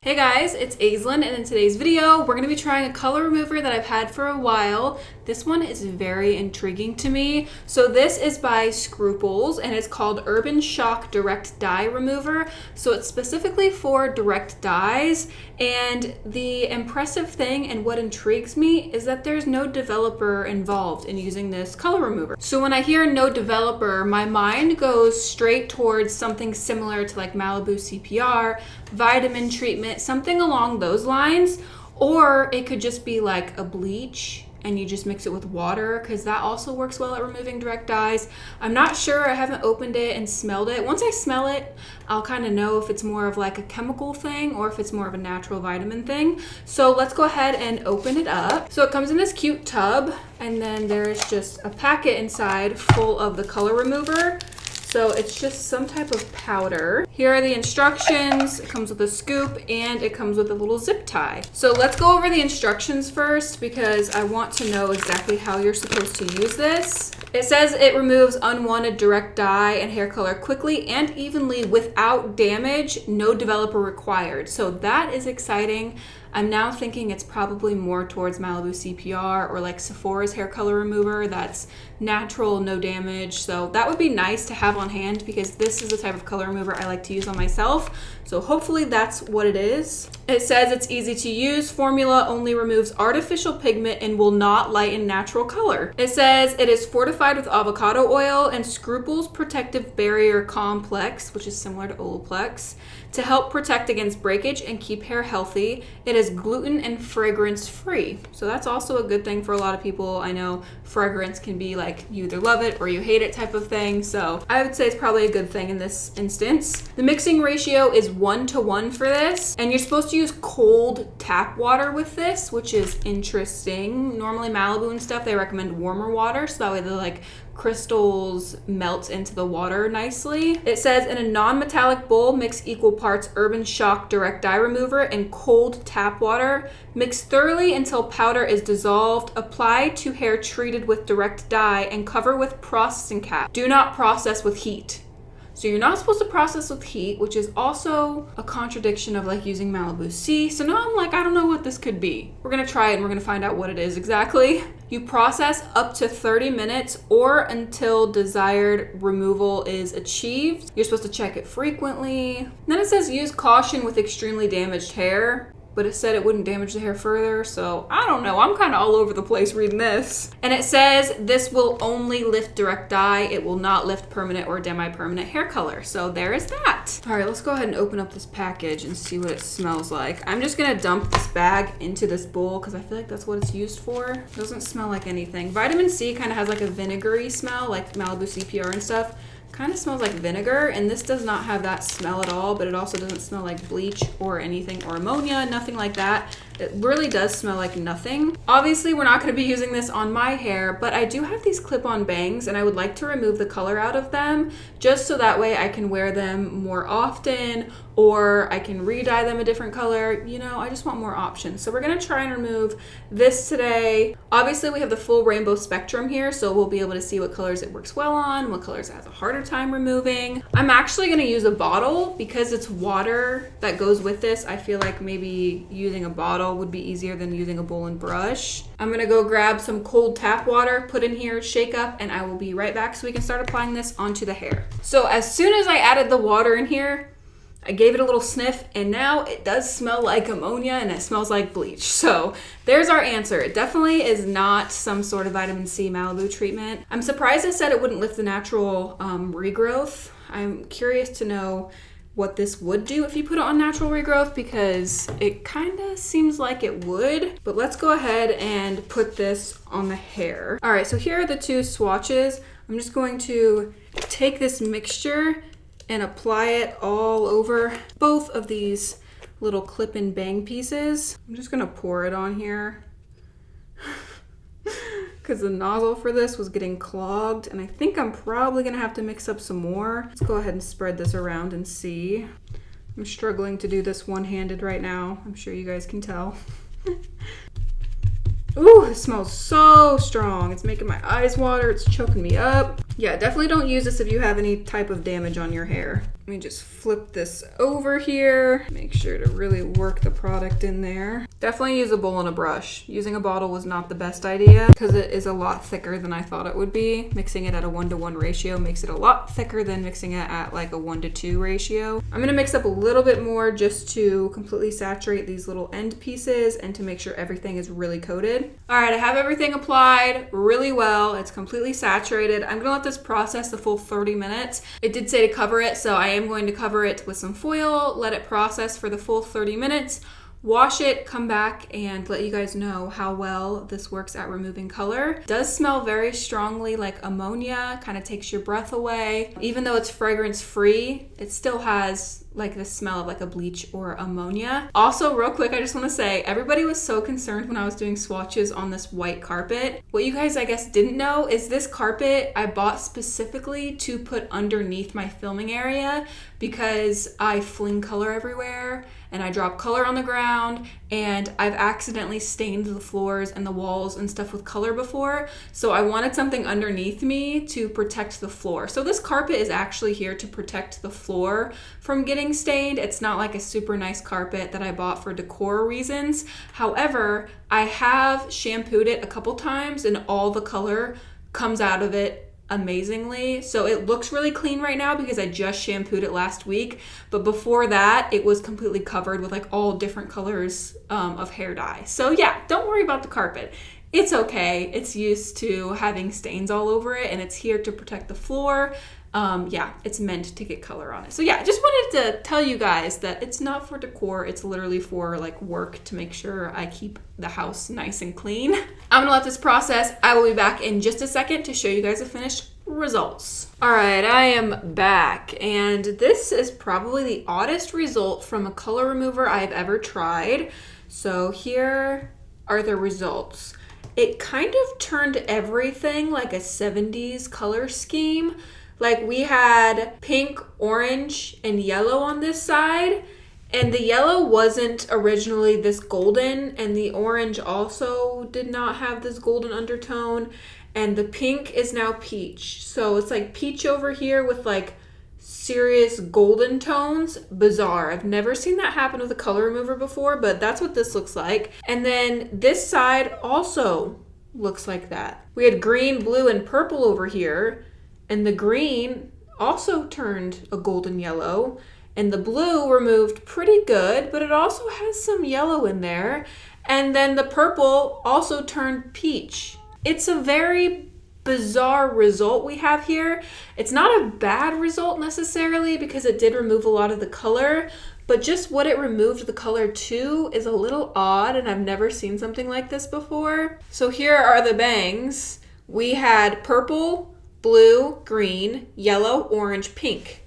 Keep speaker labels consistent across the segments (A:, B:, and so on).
A: Hey guys, it's Aislinn, and in today's video, we're going to be trying a color remover that I've had for a while. This one is very intriguing to me. So this is by Scruples, and it's called Urban Shock Direct Dye Remover. So it's specifically for direct dyes, and the impressive thing and what intrigues me is that there's no developer involved in using this color remover. So when I hear no developer, my mind goes straight towards something similar to like Malibu CPR, vitamin treatment, something along those lines, or it could just be like a bleach and you just mix it with water, because that also works well at removing direct dyes. I'm not sure, I haven't opened it and smelled it. Once I smell it, I'll kind of know if it's more of like a chemical thing or if it's more of a natural vitamin thing. So let's go ahead and open it up. So it comes in this cute tub, and then there's just a packet inside full of the color remover. So it's just some type of powder. Here are the instructions. It comes with a scoop and it comes with a little zip tie. So let's go over the instructions first, because I want to know exactly how you're supposed to use this. It says it removes unwanted direct dye and hair color quickly and evenly without damage, no developer required. So that is exciting. I'm now thinking it's probably more towards Malibu CPR or like Sephora's hair color remover that's natural, no damage. So that would be nice to have on hand, because this is the type of color remover I like to use on myself. So hopefully that's what it is. It says it's easy to use. Formula only removes artificial pigment and will not lighten natural color. It says it is fortified with avocado oil and Scruples Protective Barrier Complex, which is similar to Olaplex, to help protect against breakage and keep hair healthy. It is gluten and fragrance free. So that's also a good thing for a lot of people. I know fragrance can be like you either love it or you hate it type of thing. So I would say it's probably a good thing in this instance. The mixing ratio is 1:1 for this, and you're supposed to use cold tap water with this, which is interesting. Normally Malibu and stuff, they recommend warmer water, so that way the like crystals melt into the water nicely. It says in a non-metallic bowl, mix equal parts Urban Shock Direct Dye Remover and cold tap water. Mix thoroughly until powder is dissolved. Apply to hair treated with direct dye and cover with processing cap. Do not process with heat. So you're not supposed to process with heat, which is also a contradiction of like using Malibu C. So now I'm like, I don't know what this could be. We're gonna try it and we're gonna find out what it is exactly. You process up to 30 minutes or until desired removal is achieved. You're supposed to check it frequently. Then it says use caution with extremely damaged hair, but it said it wouldn't damage the hair further, so I don't know. I'm kind of all over the place reading this. And it says this will only lift direct dye. It will not lift permanent or demi-permanent hair color. So there is that. All right, let's go ahead and open up this package and see what it smells like. I'm just gonna dump this bag into this bowl because I feel like that's what it's used for. It doesn't smell like anything. Vitamin C kind of has like a vinegary smell, like Malibu CPR and stuff. Kind of smells like vinegar, and this does not have that smell at all, but it also doesn't smell like bleach or anything, or ammonia, nothing like that. It really does smell like nothing. Obviously, we're not going to be using this on my hair, but I do have these clip-on bangs, and I would like to remove the color out of them, just so that way I can wear them more often, or I can re-dye them a different color. You know, I just want more options. So we're going to try and remove this today. Obviously, we have the full rainbow spectrum here, so we'll be able to see what colors it works well on, what colors it has a harder time removing. I'm actually going to use a bottle because it's water that goes with this. I feel like maybe using a bottle would be easier than using a bowl and brush. I'm going to go grab some cold tap water, put in here, shake up, and I will be right back so we can start applying this onto the hair. So as soon as I added the water in here, I gave it a little sniff, and now it does smell like ammonia and it smells like bleach. So there's our answer. It definitely is not some sort of vitamin C Malibu treatment. I'm surprised it said it wouldn't lift the natural regrowth. I'm curious to know what this would do if you put it on natural regrowth, because it kind of seems like it would. But let's go ahead and put this on the hair. All right, so here are the two swatches. I'm just going to take this mixture and apply it all over both of these little clip and bang pieces. I'm just gonna pour it on here because the nozzle for this was getting clogged, and I think I'm probably gonna have to mix up some more. Let's go ahead and spread this around and see. I'm struggling to do this one-handed right now. I'm sure you guys can tell. Ooh, it smells so strong. It's making my eyes water. It's choking me up. Yeah, definitely don't use this if you have any type of damage on your hair. Let me just flip this over here. Make sure to really work the product in there. Definitely use a bowl and a brush. Using a bottle was not the best idea because it is a lot thicker than I thought it would be. Mixing it at a 1-to-1 ratio makes it a lot thicker than mixing it at like a 1-to-2 ratio. I'm gonna mix up a little bit more just to completely saturate these little end pieces and to make sure everything is really coated. All right, I have everything applied really well. It's completely saturated. I'm gonna let this process the full 30 minutes. It did say to cover it, so I am going to cover it with some foil, let it process for the full 30 minutes, wash it, come back and let you guys know how well this works at removing color. It does smell very strongly like ammonia, kind of takes your breath away. Even though it's fragrance free, it still has like the smell of like a bleach or ammonia. Also, real quick, I just want to say, everybody was so concerned when I was doing swatches on this white carpet. What you guys, I guess, didn't know is this carpet I bought specifically to put underneath my filming area because I fling color everywhere and I drop color on the ground, and I've accidentally stained the floors and the walls and stuff with color before. So I wanted something underneath me to protect the floor. So this carpet is actually here to protect the floor from getting stained. It's not like a super nice carpet that I bought for decor reasons. However, I have shampooed it a couple times and all the color comes out of it amazingly. So it looks really clean right now because I just shampooed it last week, but before that it was completely covered with like all different colors of hair dye. So yeah, don't worry about the carpet. It's okay. It's used to having stains all over it and it's here to protect the floor. Yeah, it's meant to get color on it. So yeah, just wanted to tell you guys that it's not for decor. It's literally for like work to make sure I keep the house nice and clean. I'm gonna let this process. I will be back in just a second to show you guys the finished results. All right, I am back, and this is probably the oddest result from a color remover I've ever tried. So here are the results. It kind of turned everything like a 70s color scheme. Like we had pink, orange, and yellow on this side, and the yellow wasn't originally this golden, and the orange also did not have this golden undertone, and the pink is now peach. So it's like peach over here with like serious golden tones. Bizarre. I've never seen that happen with a color remover before, but that's what this looks like. And then this side also looks like that. We had green, blue, and purple over here. And the green also turned a golden yellow, and the blue removed pretty good, but it also has some yellow in there. And then the purple also turned peach. It's a very bizarre result we have here. It's not a bad result necessarily because it did remove a lot of the color, but just what it removed the color to is a little odd, and I've never seen something like this before. So here are the bangs. We had purple, blue, green, yellow, orange, pink.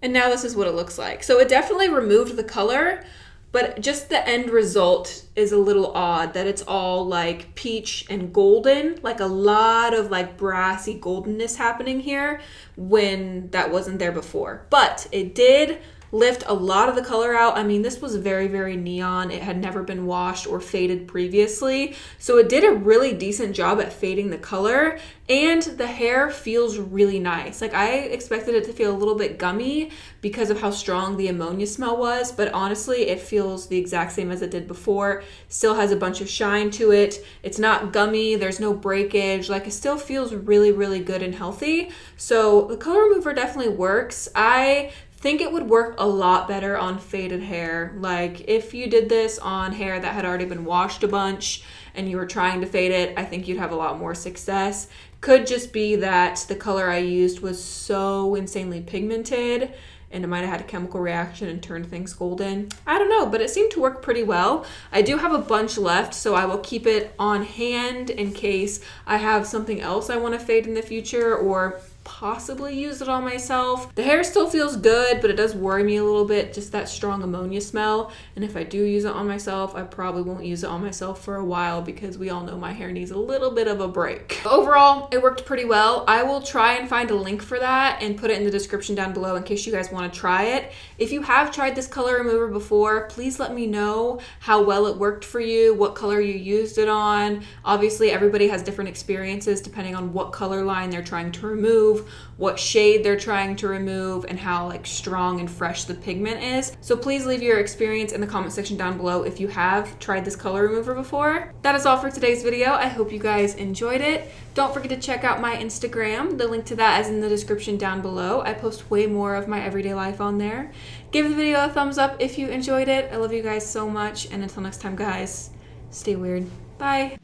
A: And now this is what it looks like. So it definitely removed the color, but just the end result is a little odd that it's all like peach and golden, like a lot of like brassy goldenness happening here when that wasn't there before. But it did lift a lot of the color out. I mean, this was very, very neon. It had never been washed or faded previously. So it did a really decent job at fading the color, and the hair feels really nice. Like I expected it to feel a little bit gummy because of how strong the ammonia smell was, but honestly, it feels the exact same as it did before. Still has a bunch of shine to it. It's not gummy. There's no breakage. Like it still feels really, really good and healthy. So the color remover definitely works. I think it would work a lot better on faded hair. Like if you did this on hair that had already been washed a bunch and you were trying to fade it, I think you'd have a lot more success. Could just be that the color I used was so insanely pigmented and it might have had a chemical reaction and turned things golden. I don't know, but it seemed to work pretty well. I do have a bunch left, so I will keep it on hand in case I have something else I want to fade in the future or possibly use it on myself. The hair still feels good, but it does worry me a little bit, just that strong ammonia smell. And if I do use it on myself, I probably won't use it on myself for a while because we all know my hair needs a little bit of a break. But overall, it worked pretty well. I will try and find a link for that and put it in the description down below in case you guys want to try it. If you have tried this color remover before, please let me know how well it worked for you, what color you used it on. Obviously, everybody has different experiences depending on what color line they're trying to remove remove, what shade they're trying to remove, and how like strong and fresh the pigment is. So please leave your experience in the comment section down below if you have tried this color remover before. That is all for today's video. I hope you guys enjoyed it. Don't forget to check out my Instagram. The link to that is in the description down below. I post way more of my everyday life on there. Give the video a thumbs up if you enjoyed it. I love you guys so much, and until next time guys, stay weird. Bye.